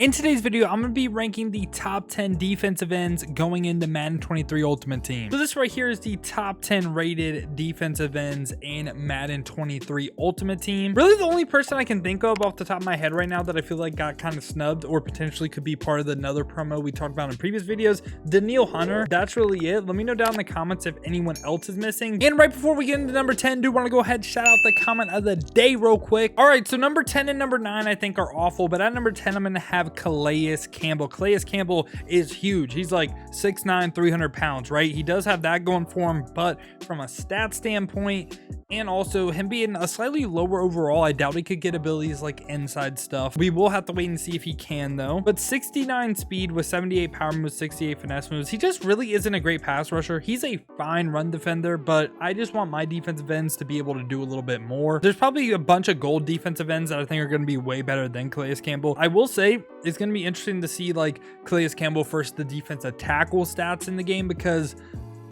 In today's video, I'm going to be ranking the top 10 defensive ends going into Madden 23 Ultimate Team. So this right here is the top 10 rated defensive ends in Madden 23 Ultimate Team. Really the only person I can think of off the top of my head right now that I feel like got kind of snubbed or potentially could be part of another promo we talked about in previous videos, Danielle Hunter. That's really it. Let me know down in the comments if anyone else is missing. And right before we get into number 10, do want to go ahead and shout out the comment of the day real quick. All right, so number 10 and number 9 I think are awful, but at number 10 I'm going to have CALAIS Campbell. CALAIS Campbell is huge. He's like 6'9", 300 pounds, right? He does have that going for him, but from a stat standpoint and also him being a slightly lower overall, I doubt he could get abilities like inside stuff. We will have to wait and see if he can though. But 69 speed with 78 power moves, 68 finesse moves. He just really isn't a great pass rusher. He's a fine run defender, but I just want my defensive ends to be able to do a little bit more. There's probably a bunch of gold defensive ends that I think are going to be way better than CALAIS Campbell. I will say it's going to be interesting to see like CALAIS Campbell versus the defensive tackle stats in the game, because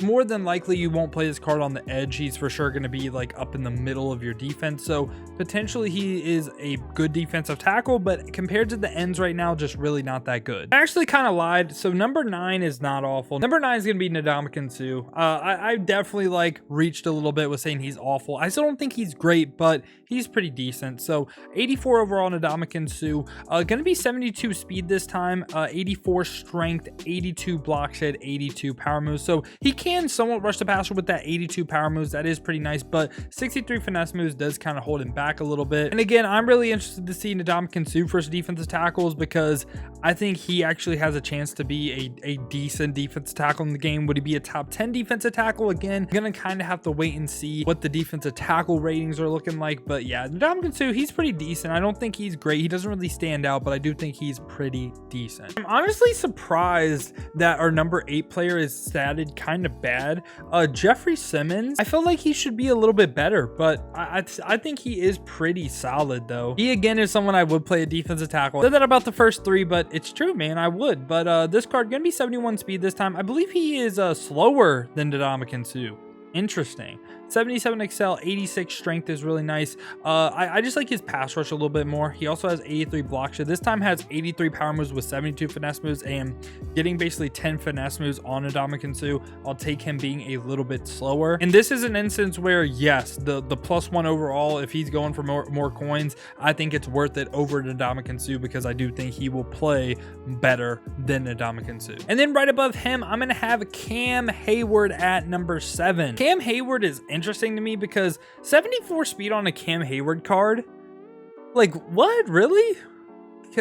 more than likely you won't play this card on the edge. He's for sure going to be like up in the middle of your defense, so potentially he is a good defensive tackle, but compared to the ends right now, just really not that good. I actually kind of lied. So number 9 is not awful. Number 9 is going to be NDAMUKOng Suh. I definitely like reached a little bit with saying he's awful. I still don't think he's great, but he's pretty decent. So 84 overall NDAMUKOng Suh, going to be 72 speed this time, 84 strength, 82 block shed, 82 power moves. So he can somewhat rush the passer with that 82 power moves. That is pretty nice, but 63 finesse moves does kind of hold him back a little bit. And again, I'm really interested to see NDAMUKOng Suh versus defensive tackles, because I think he actually has a chance to be a decent defensive tackle in the game. Would he be a top 10 defensive tackle? Again, gonna kind of have to wait and see what the defensive tackle ratings are looking like. But yeah, NDAMUKOng Suh, he's pretty decent. I don't think he's great. He doesn't really stand out, but I do think he's pretty decent. I'm honestly surprised that our number 8 player is statted kind of bad. Jeffrey Simmons, I feel like he should be a little bit better, but I think he is pretty solid though. He again is someone I would play a defensive tackle. I said that about the first 3, but it's true, man, I would. But this card gonna be 71 speed this time. I believe he is slower than NDAMUKOng Suh. Interesting. 77 excel, 86 strength is really nice. I just like his pass rush a little bit more. He also has 83 block shed. This time has 83 power moves with 72 finesse moves, and getting basically 10 finesse moves on NDAMUKOng Suh. I'll take him being a little bit slower. And this is an instance where, yes, the +1 overall, if he's going for more coins, I think it's worth it over NDAMUKOng Suh, because I do think he will play better than NDAMUKOng Suh. And then right above him, I'm going to have Cam Heyward at number 7. Cam Heyward is interesting to me because 74 speed on a Cam Heyward card, like what, really?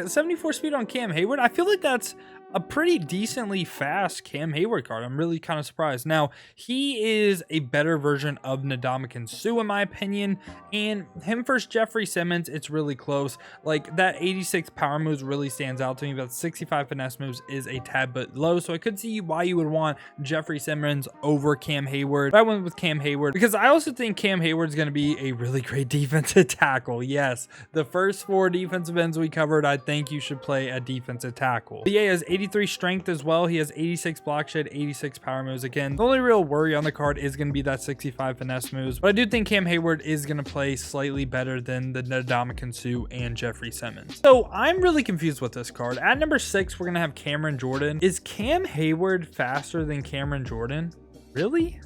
74 speed on Cam Heyward? I feel like that's a pretty decently fast Cam Heyward card. I'm really kind of surprised. Now, he is a better version of NDAMUKOng Suh in my opinion, and him versus Jeffrey Simmons, it's really close. Like that 86 power moves really stands out to me, but 65 finesse moves is a tad bit low, so I could see why you would want Jeffrey Simmons over Cam Heyward. But I went with Cam Heyward because I also think Cam Heyward is going to be a really great defensive tackle. Yes, the first 4 defensive ends we covered, I think you should play a defensive tackle. But yeah, he has 83 strength as well. He has 86 block shed, 86 power moves. Again, the only real worry on the card is going to be that 65 finesse moves, but I do think Cam Heyward is going to play slightly better than the NDAMUKOng Suh and Jeffrey Simmons. So I'm really confused with this card. At number 6, we're going to have Cameron Jordan. Is Cam Heyward faster than Cameron Jordan? Really?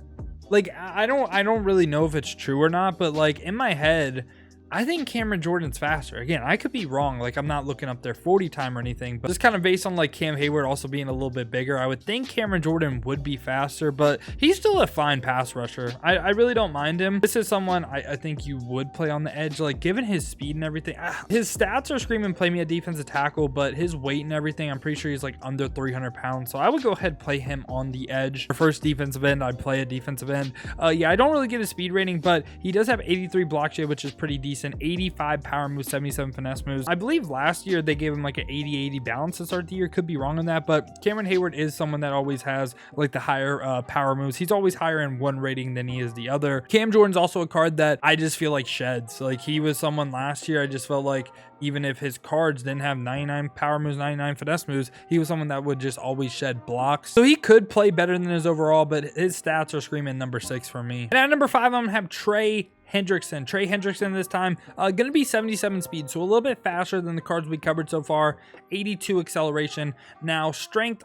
Like, I don't really know if it's true or not, but like in my head, I think Cameron Jordan's faster. Again, I could be wrong. Like, I'm not looking up their 40 time or anything, but just kind of based on like Cam Heyward also being a little bit bigger, I would think Cameron Jordan would be faster, but he's still a fine pass rusher. I really don't mind him. This is someone I think you would play on the edge, like given his speed and everything. His stats are screaming play me a defensive tackle, but his weight and everything, I'm pretty sure he's like under 300 pounds. So I would go ahead and play him on the edge. For first defensive end, I'd play a defensive end. Yeah, I don't really get his speed rating, but he does have 83 block shed, which is pretty decent. 85 power moves, 77 finesse moves. I believe last year they gave him like an 80-80 balance to start the year. Could be wrong on that, but Cameron Heyward is someone that always has like the higher power moves. He's always higher in one rating than he is the other. Cam Jordan's also a card that I just feel like sheds. Like he was someone last year, I just felt like even if his cards didn't have 99 power moves, 99 finesse moves, he was someone that would just always shed blocks. So he could play better than his overall, but his stats are screaming number 6 for me. And at number 5, I'm gonna have TREY Hendrickson. Trey Hendrickson this time, gonna be 77 speed, so a little bit faster than the cards we covered so far. 82 acceleration. Now strength,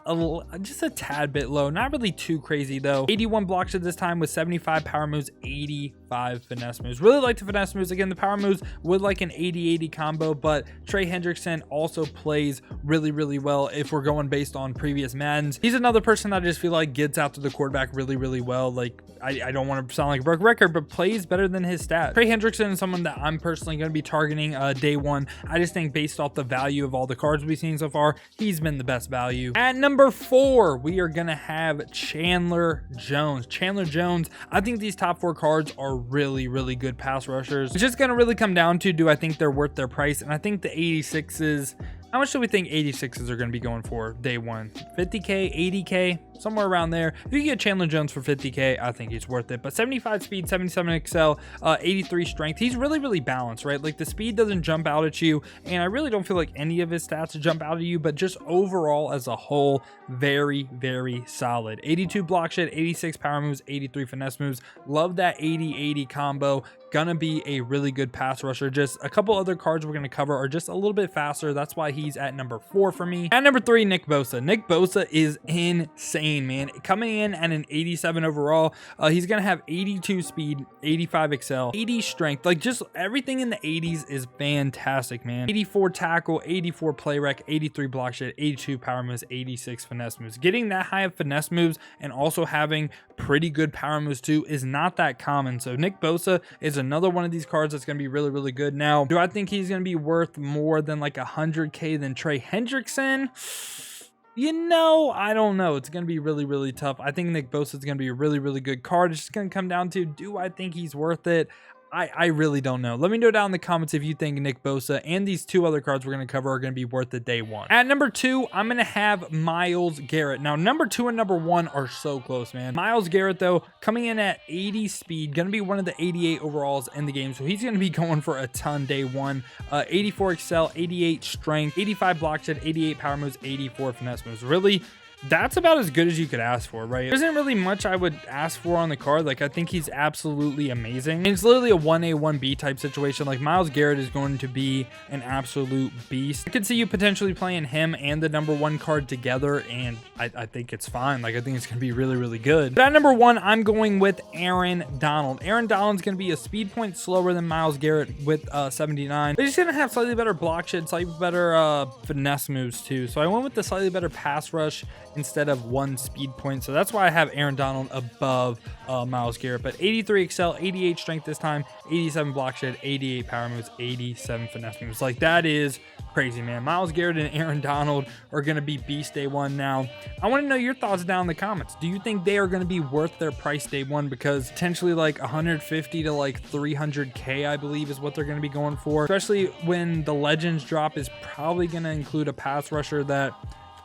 just a tad bit low, not really too crazy though. 81 block shot this time with 75 power moves, 85 finesse moves. Really like the finesse moves. Again, the power moves would like an 80-80 combo, but Trey Hendrickson also plays really, really well if we're going based on previous Maddens. He's another person that I just feel like gets out to the quarterback really, really well. Like, I don't want to sound like a broke record, but plays better than his stats. Trey Hendrickson is someone that I'm personally going to be targeting day one. I just think based off the value of all the cards we've seen so far, he's been the best value. At number 4, we are going to have Chandler Jones. Chandler Jones, I think these top 4 cards are really, really good pass rushers. It's just going to really come down to, do I think they're worth their price? And I think the 86s, how much do we think 86s are going to be going for day one? 50K, 80K, somewhere around there. If you get Chandler Jones for 50K, I think he's worth it. But 75 speed, 77 excel, 83 strength. He's really, really balanced, right? Like the speed doesn't jump out at you, and I really don't feel like any of his stats jump out at you, but just overall as a whole, very, very solid. 82 block shot, 86 power moves, 83 finesse moves. Love that 80-80 combo. Gonna be a really good pass rusher. Just a couple other cards we're gonna cover are just a little bit faster. That's why he's at number 4 for me. At number 3, Nick Bosa. Nick Bosa is insane, man. Coming in at an 87 overall. He's gonna have 82 speed, 85 excel, 80 strength. Like just everything in the 80s is fantastic, man. 84 tackle, 84 play rec, 83 block shot, 82 power moves, 86 finesse moves. Getting that high of finesse moves and also having pretty good power moves too is not that common. So Nick Bosa is another one of these cards that's going to be really, really good. Now, do I think he's going to be worth more than like 100K than Trey Hendrickson? You know, I don't know. It's going to be really, really tough. I think Nick Bosa is going to be a really, really good card. It's just going to come down to, do I think he's worth it? I really don't know. Let me know down in the comments if you think Nick Bosa and these 2 other cards we're going to cover are going to be worth it day one. At number 2, I'm going to have Myles Garrett. Now, number 2 and number 1 are so close, man. Myles Garrett, though, coming in at 80 speed, going to be one of the 88 overalls in the game. So he's going to be going for a ton day one. 84 excel, 88 strength, 85 block shot, 88 power moves, 84 finesse moves. Really, that's about as good as you could ask for, right? There isn't really much I would ask for on the card. Like, I think he's absolutely amazing. And it's literally a 1A, 1B type situation. Like, Myles Garrett is going to be an absolute beast. I could see you potentially playing him and the number 1 card together, and I think it's fine. Like, I think it's going to be really, really good. But at number 1, I'm going with Aaron Donald. Aaron Donald's going to be a speed point slower than Myles Garrett with 79. But he's going to have slightly better block shot, slightly better finesse moves too. So I went with the slightly better pass rush instead of 1 speed point. So that's why I have Aaron Donald above Myles Garrett. But 83 excel, 88 strength this time, 87 block shot, 88 power moves, 87 finesse moves. Like, that is crazy, man. Myles Garrett and Aaron Donald are going to be beast day one. Now, I want to know your thoughts down in the comments. Do you think they are going to be worth their price day one? Because potentially like 150 to like 300K, I believe, is what they're going to be going for. Especially when the Legends drop is probably going to include a pass rusher that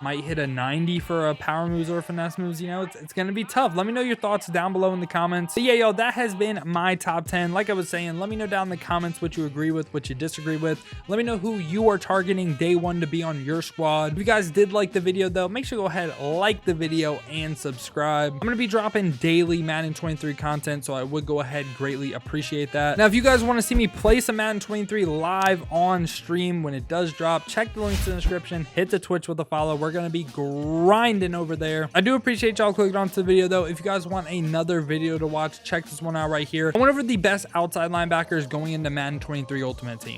might hit a 90 for a power moves or finesse moves. You know, it's going to be tough. Let me know your thoughts down below in the comments. But yeah, yo, that has been my top 10. Like I was saying, let me know down in the comments what you agree with, what you disagree with. Let me know who you are targeting day one to be on your squad. If you guys did like the video though, make sure to go ahead, like the video and subscribe. I'm going to be dropping daily Madden 23 content, so I would go ahead, greatly appreciate that. Now, if you guys want to see me play some Madden 23 live on stream when it does drop, check the links in the description, hit the Twitch with a follow. We're going to be grinding over there. I do appreciate y'all clicking onto the video though. If you guys want another video to watch, check this one out right here. I went over the best outside linebackers going into Madden 23 Ultimate Team.